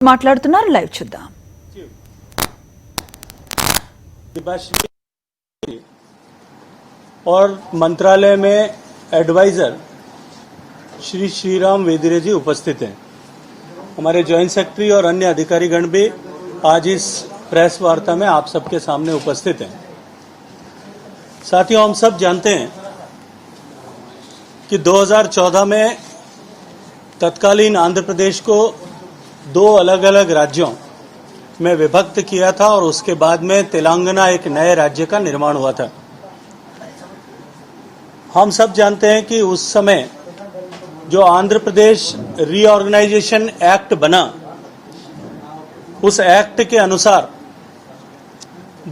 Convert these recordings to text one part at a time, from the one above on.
మాట్లాడుతున్నారు లైవ్ చూద్దాం. और मंत्रालय में एडवाइजर श्री श्रीराम वेदिरे जी उपस्थित हैं. हमारे ज्वाइंट सेक्रेटरी और अन्य अधिकारीगण भी आज इस प्रेस वार्ता में आप सबके सामने उपस्थित हैं. साथियों, हम सब जानते हैं कि 2014 में तत्कालीन आंध्र प्रदेश को दो अलग अलग राज्यों में विभक्त किया था और उसके बाद में तेलंगाना एक नए राज्य का निर्माण हुआ था. हम सब जानते हैं कि उस समय जो आंध्र प्रदेश रीऑर्गेनाइजेशन एक्ट बना, उस एक्ट के अनुसार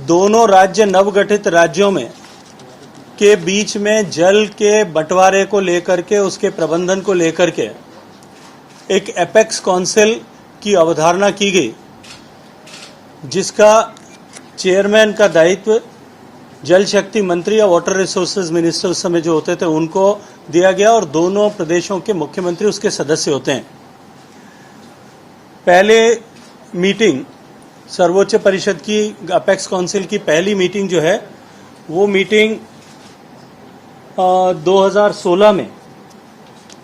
दोनों राज्य नवगठित राज्यों में के बीच में जल के बंटवारे को लेकर के, उसके प्रबंधन को लेकर के एक एपेक्स काउंसिल की अवधारणा की गई, जिसका चेयरमैन का दायित्व जल शक्ति मंत्री या वाटर रिसोर्सेज मिनिस्टर उस समय जो होते थे उनको दिया गया और दोनों प्रदेशों के मुख्यमंत्री उसके सदस्य होते हैं. पहले मीटिंग सर्वोच्च परिषद की अपेक्स काउंसिल की पहली मीटिंग जो है वो मीटिंग 2016 में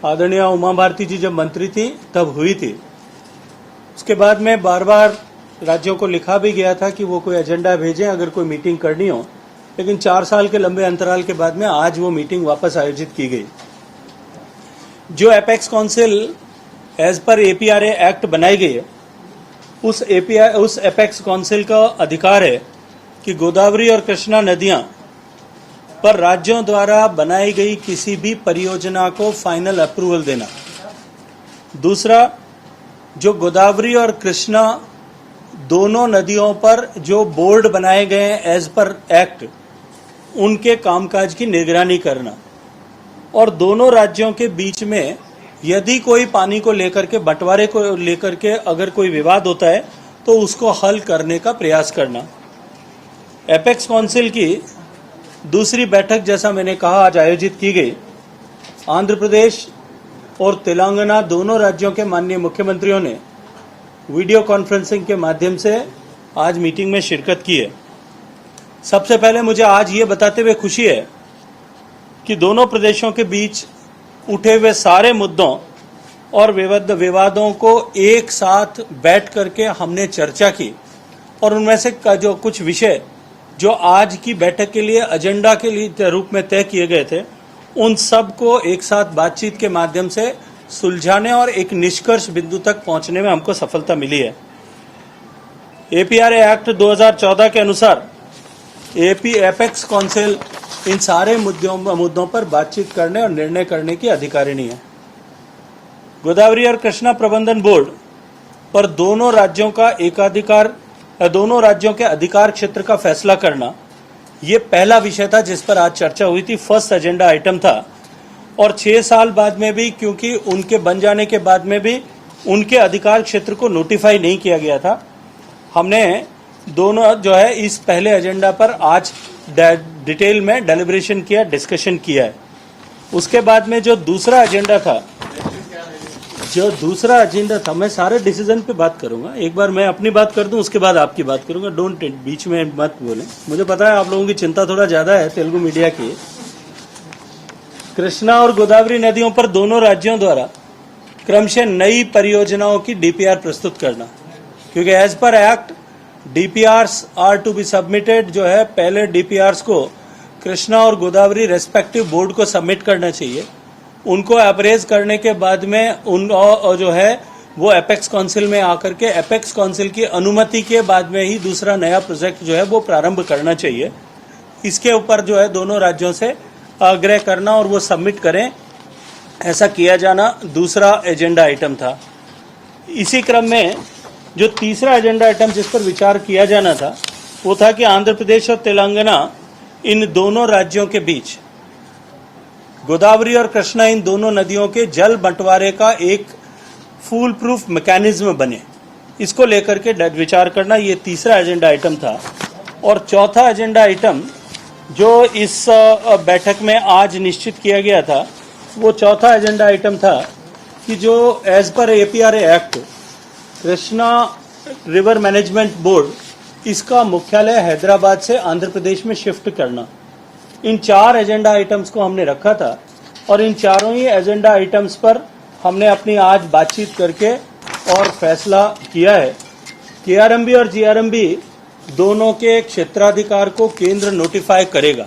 आदरणीय उमा भारती जी जब मंत्री थी तब हुई थी. उसके बाद में बार बार राज्यों को लिखा भी गया था कि वो कोई एजेंडा भेजें अगर कोई मीटिंग करनी हो, लेकिन 4 साल के लंबे अंतराल के बाद में आज वो मीटिंग वापस आयोजित की गई. जो apex council as per APRA act बनाई गई है, उस एपेक्स काउंसिल का अधिकार है कि गोदावरी और कृष्णा नदियां पर राज्यों द्वारा बनाई गई किसी भी परियोजना को फाइनल अप्रूवल देना. दूसरा, जो गोदावरी और कृष्णा दोनों नदियों पर जो बोर्ड बनाए गए हैं एज पर एक्ट, उनके कामकाज की निगरानी करना. और दोनों राज्यों के बीच में यदि कोई पानी को लेकर के, बंटवारे को लेकर के अगर कोई विवाद होता है तो उसको हल करने का प्रयास करना. एपेक्स काउंसिल की दूसरी बैठक, जैसा मैंने कहा, आज आयोजित की गई. आंध्र प्रदेश और तेलंगाना दोनों राज्यों के माननीय मुख्यमंत्रियों ने वीडियो कॉन्फ्रेंसिंग के माध्यम से आज मीटिंग में शिरकत की है. सबसे पहले मुझे आज ये बताते हुए खुशी है कि दोनों प्रदेशों के बीच उठे हुए सारे मुद्दों और विवादों को एक साथ बैठ करके हमने चर्चा की और उनमें से जो कुछ विषय जो आज की बैठक के लिए एजेंडा के लिए रूप में तय किए गए थे, उन सब को एक साथ बातचीत के माध्यम से सुलझाने और एक निष्कर्ष बिंदु तक पहुंचने में हमको सफलता मिली है. एपीआरए एक्ट 2014 के अनुसार एपेक्स काउंसिल इन सारे मुद्दों पर बातचीत करने और निर्णय करने की अधिकारिणी है. गोदावरी और कृष्णा प्रबंधन बोर्ड पर दोनों राज्यों के अधिकार क्षेत्र का फैसला करना, ये पहला विषय था जिस पर आज चर्चा हुई थी, फर्स्ट एजेंडा आइटम था. और 6 साल बाद में भी, क्योंकि उनके बन जाने के बाद में भी उनके अधिकार क्षेत्र को नोटिफाई नहीं किया गया था, हमने दोनों जो है इस पहले एजेंडा पर आज डिटेल में डेलिब्रेशन किया, डिस्कशन किया है. उसके बाद में जो दूसरा एजेंडा था, मैं सारे डिसीजन पे बात करूंगा. एक बार मैं अपनी बात कर दूं, उसके बाद आपकी बात करूंगा. डोंट बीच में मत बोले. मुझे पता है आप लोगों की चिंता थोड़ा ज्यादा है तेलुगु मीडिया की. कृष्णा और गोदावरी नदियों पर दोनों राज्यों द्वारा क्रमशः नई परियोजनाओं की डीपीआर प्रस्तुत करना, क्योंकि as per act DPRs are to be submitted. जो है पहले डीपीआरस को कृष्णा और गोदावरी रेस्पेक्टिव बोर्ड को सबमिट करना चाहिए. उनको अप्रेज करने के बाद में उन जो है वो एपेक्स काउंसिल में आकर के एपेक्स काउंसिल की अनुमति के बाद में ही दूसरा नया प्रोजेक्ट जो है वो प्रारंभ करना चाहिए. इसके ऊपर जो है दोनों राज्यों से आग्रह करना और वो सबमिट करें, ऐसा किया जाना दूसरा एजेंडा आइटम था. इसी क्रम में जो तीसरा एजेंडा आइटम जिस पर विचार किया जाना था वो था कि आंध्र प्रदेश और तेलंगाना, इन दोनों राज्यों के बीच गोदावरी और कृष्णा, इन दोनों नदियों के जल बंटवारे का एक फूल प्रूफ मैकेनिज्म बने, इसको लेकर के विचार करना, ये तीसरा एजेंडा आइटम था. और चौथा एजेंडा आइटम जो इस बैठक में आज निश्चित किया गया था, वो चौथा एजेंडा आइटम था कि जो as per APRA act Krishna river management board इसका मुख्यालय हैदराबाद से आंध्र प्रदेश में शिफ्ट करना, इन 4 एजेंडा आइटम्स को हमने रखा था और इन चारों ही एजेंडा आइटम्स पर हमने अपनी आज बातचीत करके और फैसला किया है। केआरएमबी और जीआरएमबी दोनों के क्षेत्राधिकार को केंद्र नोटिफाई करेगा।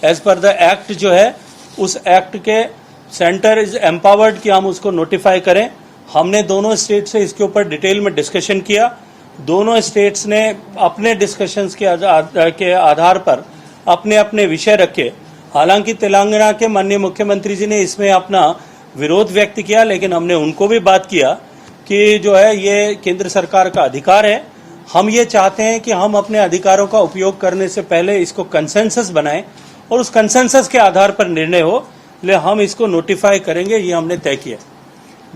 एज पर द एक्ट जो है, उस एक्ट के सेंटर इज एम्पावर्ड कि हम उसको नोटिफाई करें। हमने दोनों स्टेट से इसके ऊपर डिटेल में डिस्कशन किया। दोनों स्टेट्स ने अपने डिस्कशंस के आधार पर अपने अपने विषय रखे। हालांकि तेलंगाना के माननीय मुख्यमंत्री जी ने इसमें अपना विरोध व्यक्त किया, लेकिन हमने उनको भी बात किया कि जो है ये केंद्र सरकार का अधिकार है। हम ये चाहते हैं कि हम अपने अधिकारों का उपयोग करने से पहले इसको कंसेंसस बनाएं और उस कंसेंसस के आधार पर निर्णय हो, ले हम इसको नोटिफाई करेंगे, ये हमने तय किया।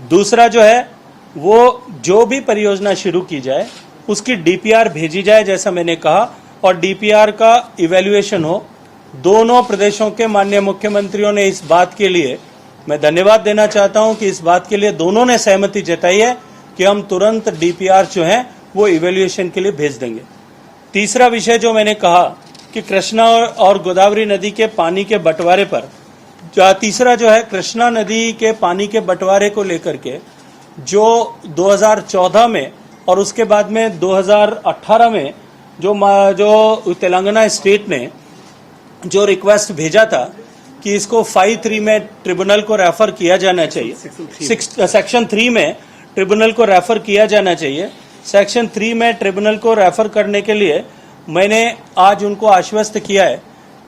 दूसरा जो है वो जो भी परियोजना शुरू की जाए उसकी डीपीआर भेजी जाए जैसा मैंने कहा, और डीपीआर का इवैल्यूएशन हो। दोनों प्रदेशों के माननीय मुख्यमंत्रियों ने इस बात के लिए मैं धन्यवाद देना चाहता हूं कि इस बात के लिए दोनों ने सहमति जताई है कि हम तुरंत डीपीआर जो है वो इवैल्यूएशन के लिए भेज देंगे। तीसरा विषय जो मैंने कहा कि कृष्णा और गोदावरी नदी के पानी के बंटवारे पर, तीसरा जो है कृष्णा नदी के पानी के बंटवारे को लेकर के जो 2014 में और उसके बाद में 2018 में जो तेलंगाना स्टेट ने जो रिक्वेस्ट भेजा था कि इसको 5(3) में ट्रिब्यूनल को रेफर किया जाना चाहिए, सेक्शन 3 में ट्रिब्यूनल को रेफर किया जाना चाहिए। सेक्शन 3 में ट्रिब्यूनल को रेफर करने के लिए मैंने आज उनको आश्वस्त किया है,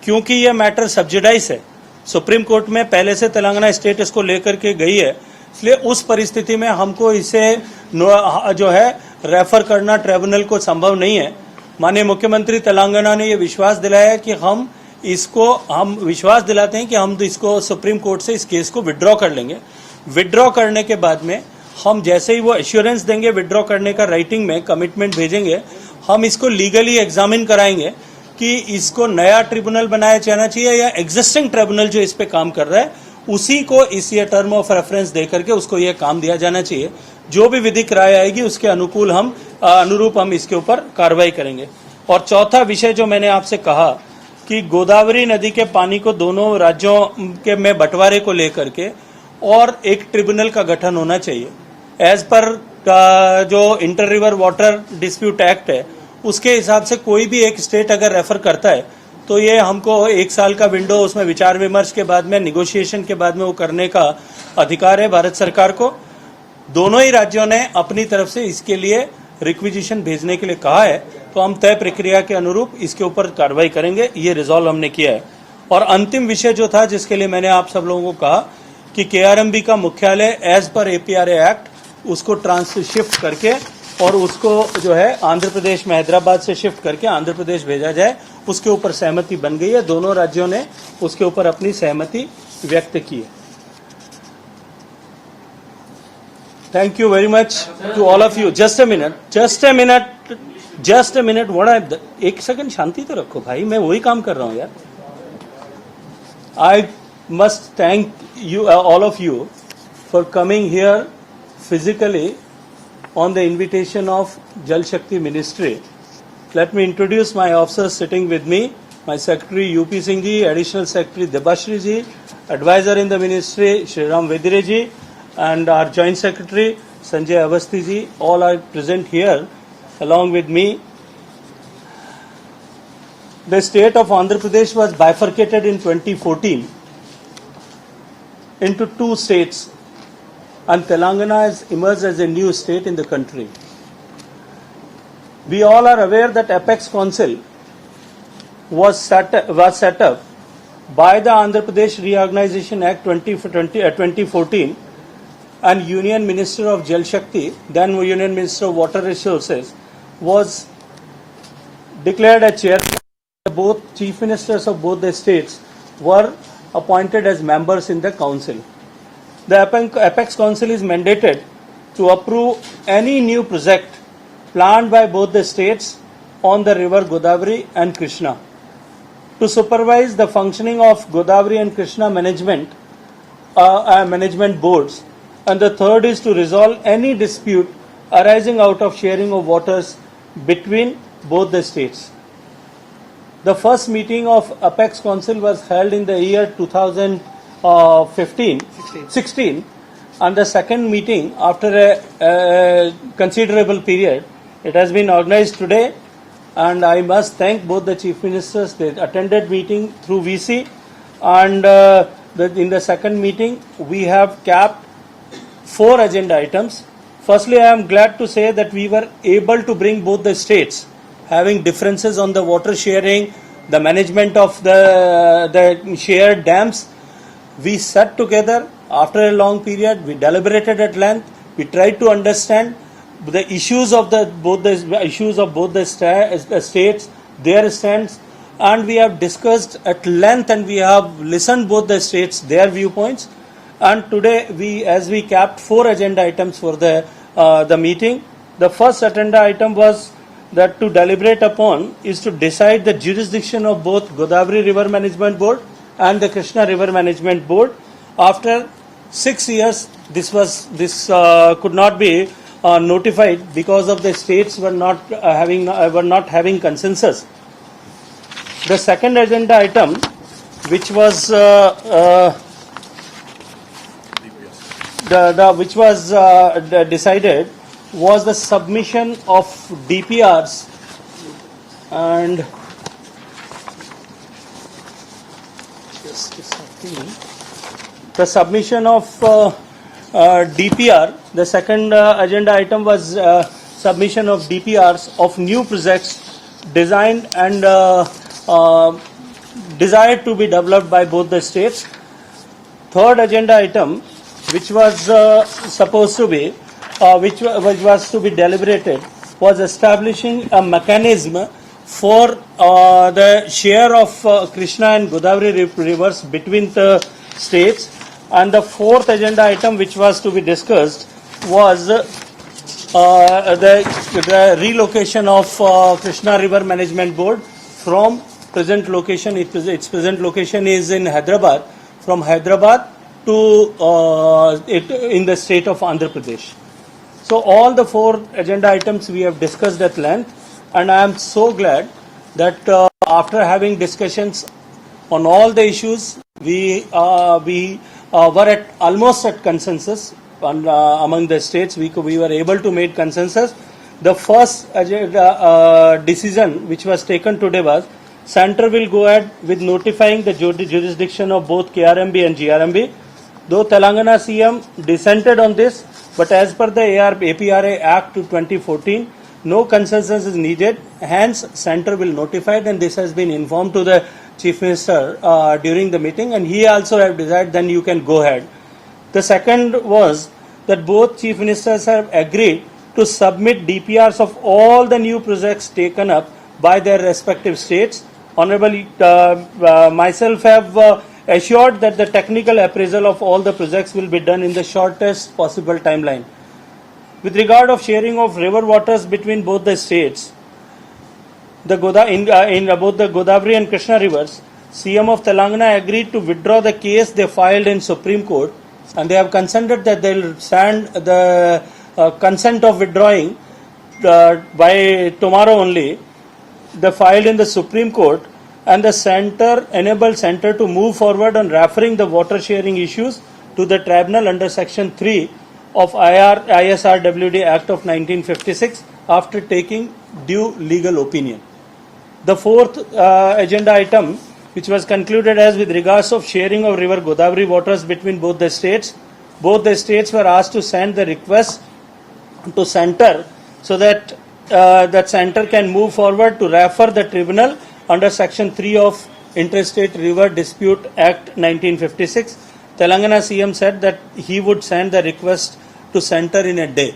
क्योंकि ये मैटर सब्सिडाइज है। सुप्रीम कोर्ट में पहले से तेलंगाना स्टेट इसको लेकर के गई है, इसलिए उस परिस्थिति में हमको इसे जो है रेफर करना ट्रिब्यूनल को संभव नहीं है। माननीय मुख्यमंत्री तेलंगाना ने ये विश्वास दिलाया है कि हम विश्वास दिलाते हैं कि हम इसको सुप्रीम कोर्ट से इस केस को विड्रॉ कर लेंगे। विड्रॉ करने के बाद में हम जैसे ही वो एश्योरेंस देंगे विड्रॉ करने का, राइटिंग में कमिटमेंट भेजेंगे, हम इसको लीगली एग्जामिन कराएंगे कि इसको नया ट्रिब्यूनल बनाया जाना चाहिए या एग्जिस्टिंग ट्रिब्यूनल जो इस पे काम कर रहा है उसी को इस ये टर्म ऑफ रेफरेंस दे करके उसको ये काम दिया जाना चाहिए। जो भी विधिक राय आएगी उसके अनुरूप हम इसके ऊपर कार्रवाई करेंगे। और चौथा विषय जो मैंने आपसे कहा कि गोदावरी नदी के पानी को दोनों राज्यों के में बंटवारे को लेकर के और एक ट्रिब्यूनल का गठन होना चाहिए। एज पर जो inter river water dispute act है उसके हिसाब से कोई भी एक स्टेट अगर रेफर करता है तो ये हमको 1 साल का विंडो, उसमें विचार विमर्श के बाद में, निगोशिएशन के बाद में वो करने का अधिकार है भारत सरकार को। दोनों ही राज्यों ने अपनी तरफ से इसके लिए रिक्विजिशन भेजने के लिए कहा है, तो हम तय प्रक्रिया के अनुरूप इसके ऊपर कार्रवाई करेंगे, ये रिजॉल्व हमने किया है। और अंतिम विषय जो था जिसके लिए मैंने आप सब लोगों को कहा कि केआरएमबी का मुख्यालय एज पर एपीआरए एक्ट उसको शिफ्ट करके और उसको जो है आंध्र प्रदेश में हैदराबाद से शिफ्ट करके आंध्र प्रदेश भेजा जाए, उसके ऊपर सहमति बन गई है। दोनों राज्यों ने उसके ऊपर अपनी सहमति व्यक्त की है। Thank you very much to all of you. Just a minute. एक सेकंड शांति तो रखो भाई, मैं वही काम कर रहा हूँ यार। I must thank you, all of you, for coming here physically on the invitation of Jal Shakti Ministry. Let me introduce my officers sitting with me. My Secretary UP Singh ji, Additional Secretary Debashri ji, Advisor in the Ministry Shriram Vedire ji, and our Joint Secretary Sanjay Avasthi ji, all are present here along with me. The state of Andhra Pradesh was bifurcated in 2014 into 2 states, and Telangana has emerged as a new state in the country. We all are aware that Apex Council was set up by the Andhra Pradesh Reorganization Act 2014, and Union Minister of Jal Shakti, then Union Minister of Water Resources, was declared a chair. Both chief ministers of both the states were appointed as members in the council. The Apex Council is mandated to approve any new project planned by both the states on the river Godavari and Krishna, to supervise the functioning of Godavari and Krishna management boards, and the third is to resolve any dispute arising out of sharing of waters between both the states. The first meeting of Apex Council was held in the year 2016, and the second meeting after a considerable period. It has been organized today, and I must thank both the Chief Ministers. They attended meeting through VC, and in the second meeting we have capped 4 agenda items. Firstly, I am glad to say that we were able to bring both the states having differences on the water sharing, the management of the shared dams. We sat together after a long period, we deliberated at length, we tried to understand the issues of both the states, their stands, and we have discussed at length and we have listened both the states, their viewpoints. And today, as we capped 4 agenda items for the meeting. The first agenda item was that to deliberate upon is to decide the jurisdiction of both Godavari River Management Board and the Krishna River Management Board. After 6 years, this could not be notified because of the states were not having consensus. The second agenda item, which was decided, was the submission of DPRs, and the submission of DPR. The second agenda item was submission of DPRs of new projects designed and desired to be developed by both the states. Third agenda item, which was supposed to be, which was to be deliberated, was establishing a mechanism for the share of Krishna and Godavari rivers between the states. And the fourth agenda item, which was to be discussed, was the relocation of Krishna River Management Board from present location. Its present location is in Hyderabad. From Hyderabad to in the state of Andhra Pradesh. So all the 4 agenda items we have discussed at length, and I am so glad that after having discussions on all the issues, we were almost at consensus among the states. We were able to make consensus. The first decision which was taken today was Center will go ahead with notifying the jurisdiction of both KRMB and GRMB. Though Telangana CM dissented on this, but as per the APRA Act 2014, no consensus is needed. Hence, Center will notify it, and this has been informed to the Chief Minister during the meeting, and he also have decided then you can go ahead. The second was that both Chief Ministers have agreed to submit DPRs of all the new projects taken up by their respective states. Honorable myself have assured that the technical appraisal of all the projects will be done in the shortest possible timeline. With regard of sharing of river waters between both the states, in both the Godavari and Krishna rivers, CM of Telangana agreed to withdraw the case they filed in Supreme Court, and they have consented that they will stand the consent of withdrawing by tomorrow only. They filed in the Supreme Court, and the Center enabled Center to move forward on referring the water sharing issues to the tribunal under Section 3 of ISRWD Act of 1956 after taking due legal opinion. The fourth agenda item, which was concluded as with regards of sharing of river Godavari waters between both the states were asked to send the request to Center so that that Center can move forward to refer the tribunal under Section 3 of Interstate River Dispute Act 1956. Telangana CM said that he would send the request to Center in a day.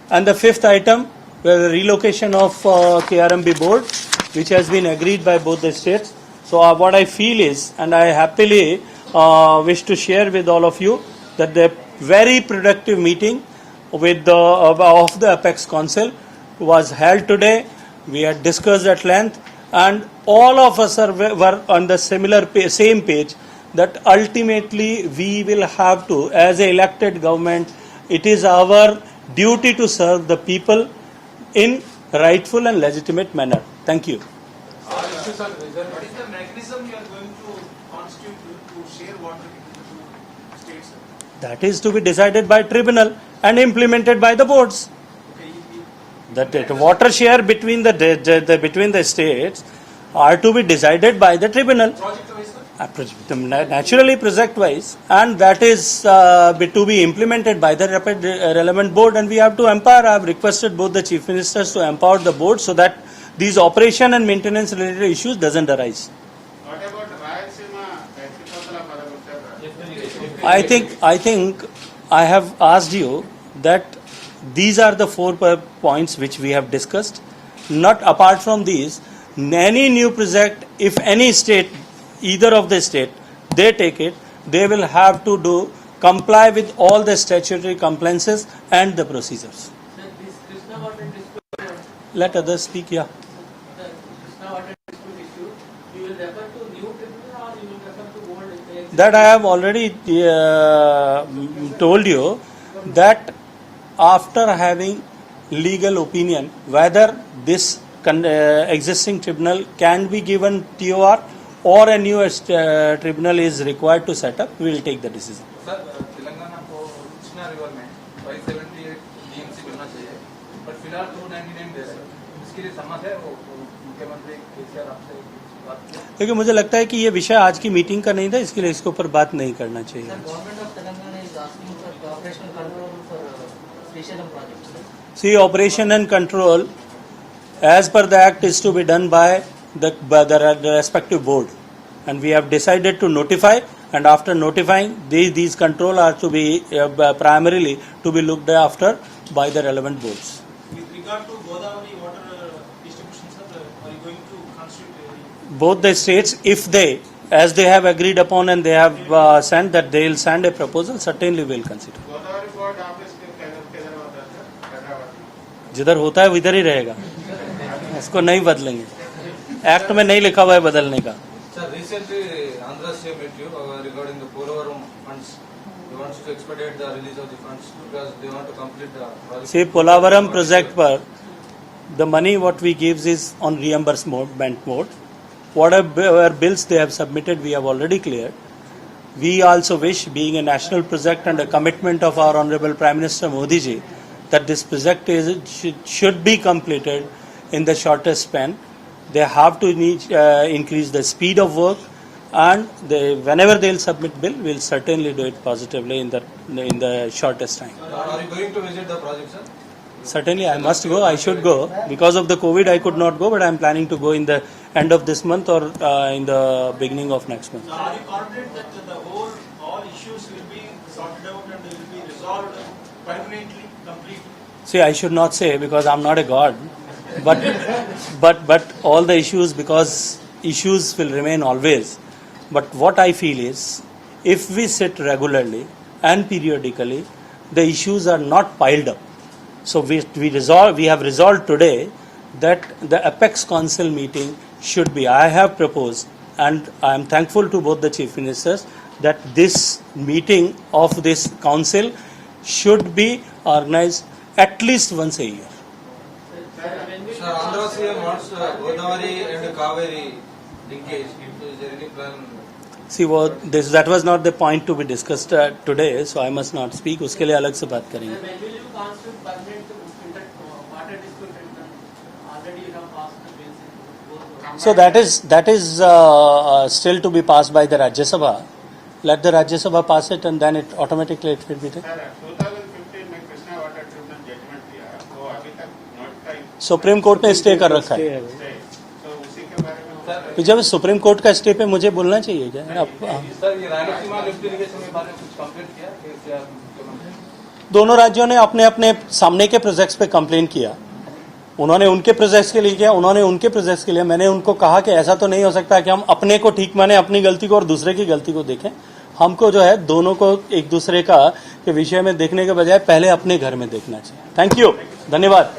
And the fifth item, the relocation of KRMB board, which has been agreed by both the states. So what I feel is, and I happily wish to share with all of you, that the very productive meeting with of the Apex Council was held today. We had discussed at length, and all of us were on the same page that ultimately we will have to, as an elected government, it is our duty to serve the people in rightful and legitimate manner. Thank you. What is the mechanism you are going to constitute to share water between the two states? That is to be decided by tribunal and implemented by the boards. The water share between the states are to be decided by the tribunal. Project wise, sir? Naturally project wise, and that is to be implemented by the relevant board, and we have to empower. I have requested both the chief ministers to empower the board so that these operation and maintenance related issues doesn't arise. What about Rayalaseema Ettipotala Padam, sir? I think I have asked you that these are the 4 points which we have discussed. Not apart from these, any new project, if any state, either of the state, they take it, they will have to comply with all the statutory compliances and the procedures. Sir, this Krishna water dispute, Let others speak, yeah. the Krishna water dispute issue, you will refer to new tribunal or you will refer to old? That I have already told you, that after having legal opinion whether this existing tribunal can be given TOR or a new tribunal is required to set up, we will take the decision. Sir Telangana को Krishna river में 578 DMC बनना चाहिए, पर फिलहाल 299 दे रहे हैं. इसके लिए सम्मत है वो मुख्यमंत्री केसीआर आपसे बात किया? लेकिन मुझे लगता है कि ये विषय आज की मीटिंग का नहीं था, इसके लिए इसके ऊपर बात नहीं करना चाहिए. Sir, government of Telangana is asking for operational control for Srisailam project. See, operation and control as per the act is to be done by the respective board, and we have decided to notify, and after notifying these control are to be primarily to be looked after by the relevant boards. With regard to Godavari water distribution, sir, are you going to constitute Both the states, if they, as they have agreed upon and they have sent that they will send a proposal, certainly will consider. Godavari board office किधर होता है, sir? Hyderabad. जिधर होता है उधर ही रहेगा, इसको नहीं बदलेंगे. एक्ट में नहीं लिखा हुआ है बदलने का. Sir, recently Andhra CM met you regarding the Polavaram funds. They want to expedite the release of the funds because they want to complete the project. See, Polavaram project पर the money what we gives is on reimbursement mode. Whatever bills they have submitted, we have already cleared. We also wish, being a national project and a commitment of our Honorable Prime Minister Modi ji, that this project should be completed in the shortest span. They have to increase the speed of work, and whenever they will submit bill, we will certainly do it positively in the shortest time. Are you going to visit the project, sir? Certainly, I must go. I should go. Because of the COVID, I could not go, but I am planning to go in the end of this month or in the beginning of next month. So are you confident that all issues will be sorted out and they will be resolved permanently, completely? See, I should not say because I am not a god, but all the issues, because issues will remain always. But what I feel is, if we sit regularly and periodically, the issues are not piled up. So we have resolved today that the Apex Council meeting should be. I have proposed, and I am thankful to both the chief ministers, that this meeting of this council should be organized at least once a year. Sir, Andhra CM wants Godavari and Kaveri linkage. Is there any plan? See, that was not the point to be discussed today, so I must not speak. उसके लिए अलग से बात करेंगे. Sir, when will you constitute permanent water dispute tribunal? Already you have passed the bills in both. So that is still to be passed by the Rajya Sabha. Let the Rajya Sabha pass it, and then it automatically it will be taken. Sir 2015 में Krishna water tribunal judgement दिया, वो अभी तक notify supreme court ने stay कर रखा है. तो उसी के बारे में तो जब सुप्रीम कोर्ट का स्टे पे मुझे बोलना चाहिए क्या? सर, ये रायलसीमा लिफ्ट इरिगेशन के बारे में कुछ कंप्लेंट किया केसीआर मुख्यमंत्री? दोनों राज्यों ने अपने अपने सामने के प्रोजेक्ट्स पे कंप्लेन किया. उन्होंने उनके प्रोजेक्ट्स के लिए किया, उन्होंने उनके प्रोजेक्ट्स के लिए. मैंने उनको कहा कि ऐसा तो नहीं हो सकता कि हम अपने को ठीक माने अपनी गलती को और दूसरे की गलती को देखें. हमको जो है दोनों को एक दूसरे का के विषय में देखने के बजाय पहले अपने घर में देखना चाहिए. थैंक यू, धन्यवाद.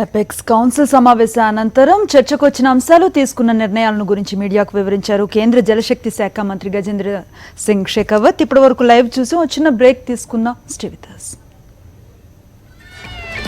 అపెక్స్ కౌన్సిల్ సమావేశ అనంతరం చర్చకు వచ్చిన అంశాలు తీసుకున్న నిర్ణయాలను గురించి మీడియాకు వివరించారు కేంద్ర జలశక్తి శాఖ మంత్రి గజేంద్ర సింగ్ షెకావత్. ఇప్పటి వరకు లైవ్ చూసి వచ్చిన బ్రేక్ తీసుకుందాం. Stay with us.